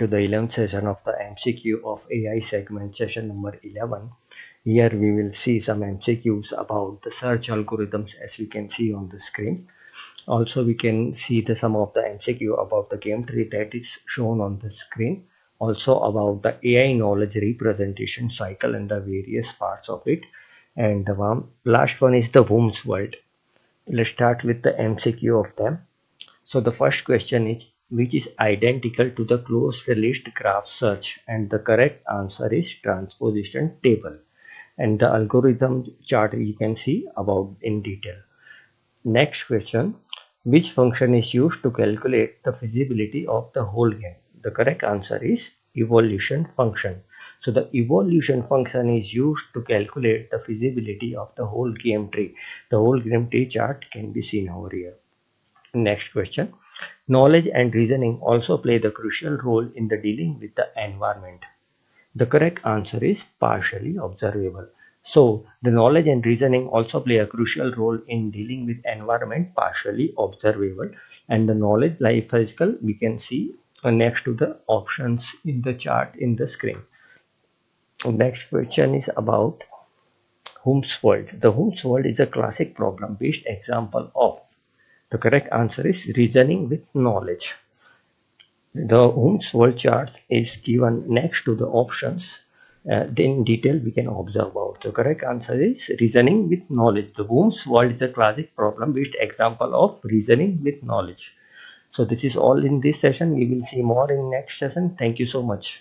to the 11th session of the MCQ of AI segment, session number 11. Here we will see some MCQs about the search algorithms as we can see on the screen. Also we can see some of the MCQ about the game tree that is shown on the screen. Also about the AI knowledge representation cycle and the various parts of it. And the last one is the WHOMS world. Let's start with the MCQ of them. So the first question is, which is identical to the closed list graph search, and the correct answer is transposition table. And the algorithm chart you can see about in detail. Next question, which function is used to calculate the feasibility of the whole game? The correct answer is evolution function. So the evolution function is used to calculate the feasibility of the whole game tree. The whole game tree chart can be seen over here. Next question. Knowledge and reasoning also play the crucial role in the dealing with the environment. The correct answer is partially observable. So the knowledge and reasoning also play a crucial role in dealing with environment, partially observable. And the knowledge life cycle we can see next to the options in the chart in the screen. Next question is about WHOMS world. The WHOMS world is a classic problem based example of. The correct answer is reasoning with knowledge. The WHOMS world chart is given next to the options. In detail we can observe about. The correct answer is reasoning with knowledge. The WHOMS world is a classic problem based example of reasoning with knowledge. So this is all in this session. We will see more in next session. Thank you so much.